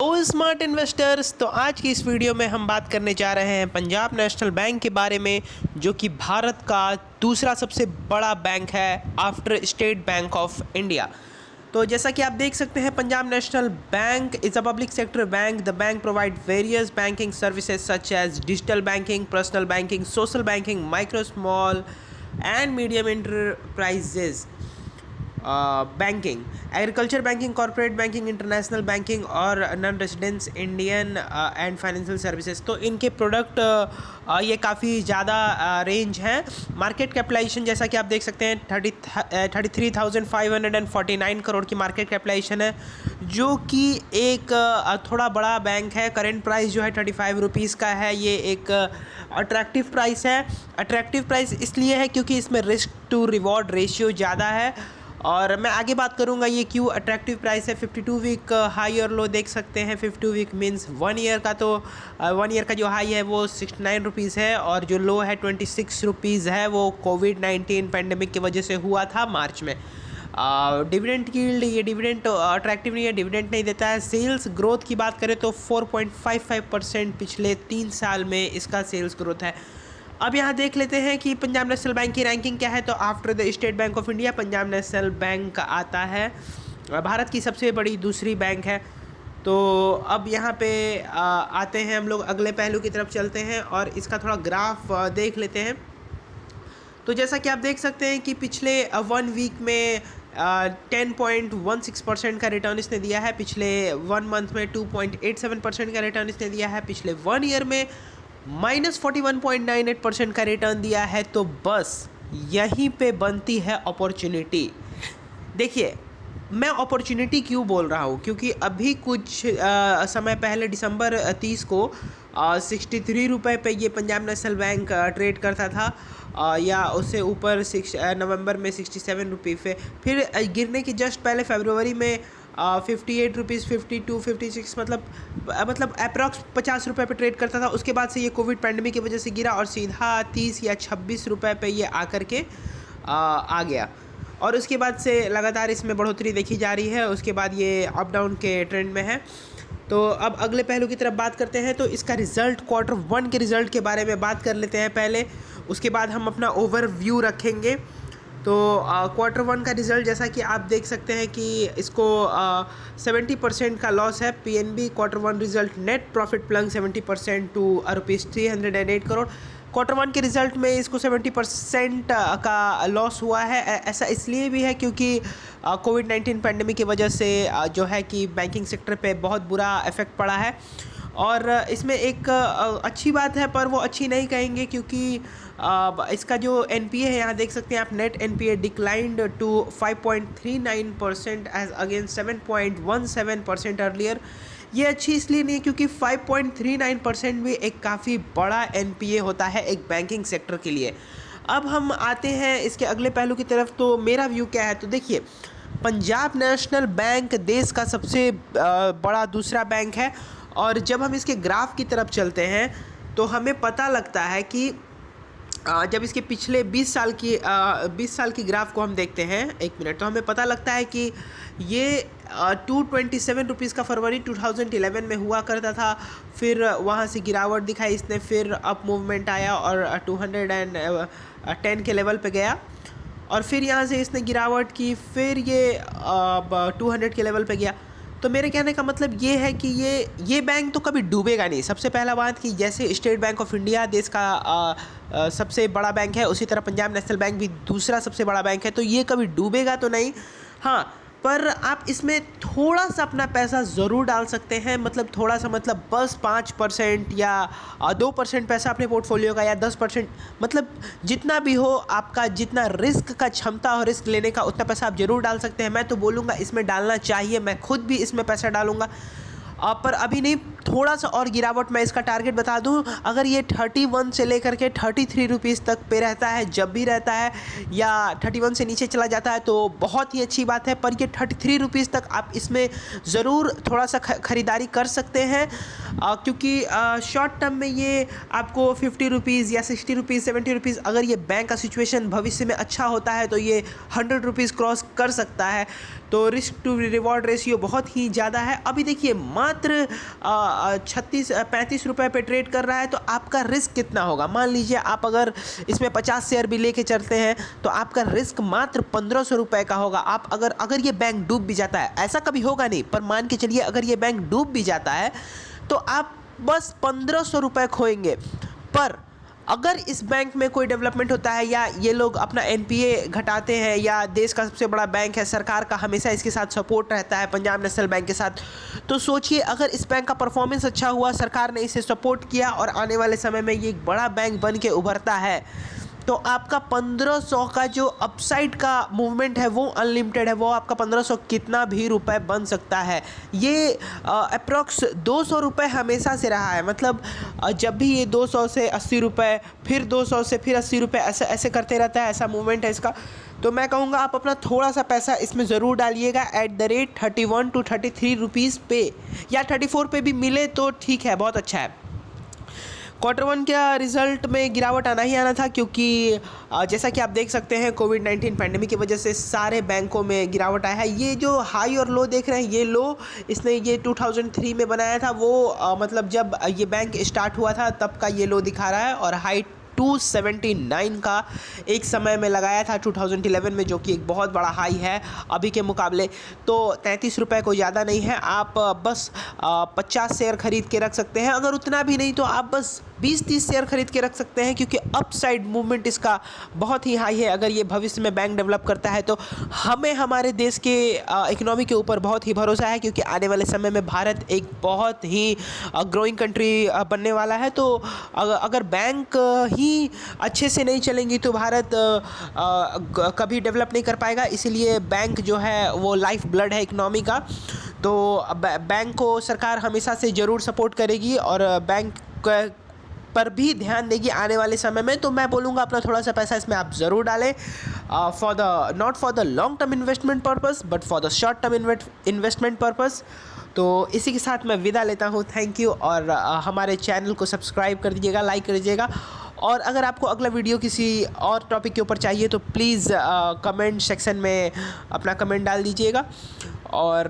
ओ smart investors, तो आज की इस वीडियो में हम बात करने जा रहे हैं पंजाब नेशनल बैंक के बारे में, जो कि भारत का दूसरा सबसे बड़ा बैंक है after State Bank of India. तो जैसा कि आप देख सकते हैं, Punjab National Bank is a public sector bank. The bank provide various banking services such as digital banking, personal banking, social banking, micro small and medium enterprises banking, agriculture banking, corporate banking, international banking और non residence Indian and financial services. तो इनके product ये काफ़ी ज़्यादा range हैं। Market capitalisation जैसा कि आप देख सकते हैं 33,549 करोड़ की मार्केट कैपिटलाइजेशन है, जो कि एक थोड़ा बड़ा बैंक है। करेंट प्राइस जो है 35 रुपीज़ का है। ये एक अट्रैक्टिव प्राइस है। अट्रैक्टिव प्राइस इसलिए है क्योंकि इसमें रिस्क टू रिवॉर्ड रेशियो ज़्यादा है। और मैं आगे बात करूंगा ये क्यों अट्रैक्टिव प्राइस है। 52 वीक हाई और लो देख सकते हैं। 52 वीक मीन्स 1 ईयर का, तो 1 ईयर का जो हाई है वो 69 रुपीज़ है और जो लो है 26 रुपीज़ है। वो कोविड-19 पेंडेमिक की वजह से हुआ था मार्च में। डिविडेंड यील्ड, ये डिविडेंड अट्रैक्टिव नहीं है, डिविडेंड नहीं देता है। सेल्स ग्रोथ की बात करें तो 4.55% पिछले 3 साल में इसका सेल्स ग्रोथ है। अब यहाँ देख लेते हैं कि पंजाब नेशनल बैंक की रैंकिंग क्या है। तो after the state Bank of India Punjab National bank आता है, भारत की सबसे बड़ी दूसरी बैंक है। तो अब यहाँ पे आते हैं हम लोग, अगले पहलू की तरफ चलते हैं और इसका थोड़ा ग्राफ देख लेते हैं। तो जैसा कि आप देख सकते हैं कि पिछले 1 वीक में 10.16% का रिटर्न इसने दिया है। पिछले 1 मंथ में 2.87% का रिटर्न इसने दिया है। पिछले 1 ईयर में -41.98% का रिटर्न दिया है। तो बस यहीं पे बनती है अपॉर्चुनिटी। देखिए, मैं अपॉर्चुनिटी क्यों बोल रहा हूँ, क्योंकि अभी कुछ समय पहले दिसंबर 30 को 63 रुपये पे ये पंजाब नेशनल बैंक ट्रेड करता था, या उससे ऊपर नवंबर में 67 रुपये पे, फिर गिरने की जस्ट पहले फरवरी में 58 रुपीज़, 52, 56, मतलब अप्रॉक्स 50 रुपये पे ट्रेड करता था। उसके बाद से ये कोविड पैंडमिक की वजह से गिरा और सीधा 30 या 26 रुपये पे ये आकर के आ गया, और उसके बाद से लगातार इसमें बढ़ोतरी देखी जा रही है। उसके बाद ये अप डाउन के ट्रेंड में है। तो अब अगले पहलू की तरफ बात करते हैं। तो इसका रिज़ल्ट Q1 के रिज़ल्ट के बारे में बात कर लेते हैं पहले, उसके बाद हम अपना ओवरव्यू रखेंगे। तो Q1 का रिज़ल्ट जैसा कि आप देख सकते हैं कि इसको 70% का लॉस है। PNB Q1 result net profit plunge 70% to ₹308 crore. Q1 के रिज़ल्ट में इसको 70% का लॉस हुआ है। ऐसा इसलिए भी है क्योंकि कोविड-19 पैंडेमिक की वजह से जो है कि बैंकिंग सेक्टर पे बहुत बुरा इफ़ेक्ट पड़ा है। और इसमें एक अच्छी बात है, पर वो अच्छी नहीं कहेंगे, क्योंकि इसका जो एनपीए है, यहाँ देख सकते हैं आप, net NPA declined to 5.39% as against 7.17% earlier. ये अच्छी इसलिए नहीं है क्योंकि 5.39% भी एक काफ़ी बड़ा एनपीए होता है एक बैंकिंग सेक्टर के लिए। अब हम आते हैं इसके अगले पहलू की तरफ। तो मेरा व्यू क्या है, तो देखिए, पंजाब नेशनल बैंक देश का सबसे बड़ा दूसरा बैंक है। और जब हम इसके ग्राफ की तरफ चलते हैं तो हमें पता लगता है कि जब इसके पिछले 20 साल की ग्राफ को हम देखते हैं, 1 मिनट, तो हमें पता लगता है कि ये 227 रुपीज़ का फरवरी 2011 में हुआ करता था। फिर वहाँ से गिरावट दिखाई इसने, फिर अप मूवमेंट आया और 210 के लेवल पे गया, और फिर यहाँ से इसने गिरावट की, फिर ये 200 के लेवल पे गया। तो मेरे कहने का मतलब ये है कि ये बैंक तो कभी डूबेगा नहीं। सबसे पहला बात कि जैसे स्टेट बैंक ऑफ इंडिया देश का सबसे बड़ा बैंक है, उसी तरह पंजाब नेशनल बैंक भी दूसरा सबसे बड़ा बैंक है। तो ये कभी डूबेगा तो नहीं। हाँ, पर आप इसमें थोड़ा सा अपना पैसा ज़रूर डाल सकते हैं, मतलब थोड़ा सा, मतलब बस 5% या 2% पैसा अपने पोर्टफोलियो का, या 10%, मतलब जितना भी हो, आपका जितना रिस्क का क्षमता हो रिस्क लेने का, उतना पैसा आप ज़रूर डाल सकते हैं। मैं तो बोलूँगा इसमें डालना चाहिए, मैं खुद भी इसमें पैसा डालूँगा। पर अभी नहीं, थोड़ा सा और गिरावट। मैं इसका टारगेट बता दूं, अगर ये 31 से लेकर के 33 रुपीज़ तक पे रहता है, जब भी रहता है, या 31 से नीचे चला जाता है तो बहुत ही अच्छी बात है। पर ये 33 रुपीज़ तक आप इसमें ज़रूर थोड़ा सा ख़रीदारी कर सकते हैं। क्योंकि शॉर्ट टर्म में ये आपको 50 रुपीज़ या 60 रुपीज़ 70 रुपीज़, अगर ये बैंक का सिचुएशन भविष्य में अच्छा होता है तो ये 100 रुपीज़ क्रॉस कर सकता है। तो रिस्क टू रिवॉर्ड रेशियो बहुत ही ज़्यादा है। अभी देखिए मात्र 35 रुपये पे ट्रेड कर रहा है, तो आपका रिस्क कितना होगा? मान लीजिए आप अगर इसमें 50 शेयर भी लेके चलते हैं तो आपका रिस्क मात्र 1500 रुपये का होगा। आप अगर ये बैंक डूब भी जाता है, ऐसा कभी होगा नहीं, पर मान के चलिए अगर ये बैंक डूब भी जाता है तो आप बस 1500 रुपये खोएंगे। पर अगर इस बैंक में कोई डेवलपमेंट होता है या ये लोग अपना एनपीए घटाते हैं, या देश का सबसे बड़ा बैंक है, सरकार का हमेशा इसके साथ सपोर्ट रहता है पंजाब नेशनल बैंक के साथ, तो सोचिए अगर इस बैंक का परफॉर्मेंस अच्छा हुआ, सरकार ने इसे सपोर्ट किया और आने वाले समय में ये एक बड़ा बैंक बन के उभरता है, तो आपका 1500 का जो अपसाइड का मूवमेंट है वो अनलिमिटेड है। वो आपका 1500 कितना भी रुपए बन सकता है। ये अप्रॉक्स 200 रुपये हमेशा से रहा है। मतलब जब भी ये 200 से 80 रुपये, फिर 200 से फिर 80 रुपये, ऐसे ऐसे करते रहता है, ऐसा मूवमेंट है इसका। तो मैं कहूँगा आप अपना थोड़ा सा पैसा इसमें ज़रूर डालिएगा at the rate 31 to 33 rupees पे, या 34 पे भी मिले तो ठीक है, बहुत अच्छा है। Q1 का रिज़ल्ट में गिरावट आना ही आना था, क्योंकि जैसा कि आप देख सकते हैं कोविड-19 पैंडेमिक की वजह से सारे बैंकों में गिरावट आया है। ये जो हाई और लो देख रहे हैं, ये लो इसने ये 2003 में बनाया था। वो मतलब जब ये बैंक स्टार्ट हुआ था तब का ये लो दिखा रहा है, और हाई 279 का एक समय में लगाया था 2011 में, जो कि एक बहुत बड़ा हाई है अभी के मुकाबले। तो 33 रुपये कोई ज़्यादा नहीं है। आप बस 50 शेयर खरीद के रख सकते हैं, अगर उतना भी नहीं तो आप बस 20-30 शेयर खरीद के रख सकते हैं, क्योंकि अपसाइड मूवमेंट इसका बहुत ही हाई है। अगर ये भविष्य में बैंक डेवलप करता है तो हमें हमारे देश के इकोनॉमी के ऊपर बहुत ही भरोसा है, क्योंकि आने वाले समय में भारत एक बहुत ही ग्रोइंग कंट्री बनने वाला है। तो अगर बैंक ही अच्छे से नहीं चलेंगी तो भारत कभी डेवलप नहीं कर पाएगा। इसीलिए बैंक जो है वो लाइफ ब्लड है इकोनॉमी का। तो बैंक को सरकार हमेशा से ज़रूर सपोर्ट करेगी और बैंक पर भी ध्यान देगी आने वाले समय में। तो मैं बोलूँगा अपना थोड़ा सा पैसा इसमें आप ज़रूर डालें, not for the long term investment purpose but for the short term investment purpose. तो इसी के साथ मैं विदा लेता हूँ। थैंक यू, और हमारे चैनल को सब्सक्राइब कर दीजिएगा, लाइक कर दीजिएगा, और अगर आपको अगला वीडियो किसी और टॉपिक के ऊपर चाहिए तो प्लीज़ कमेंट सेक्शन में अपना कमेंट डाल दीजिएगा। और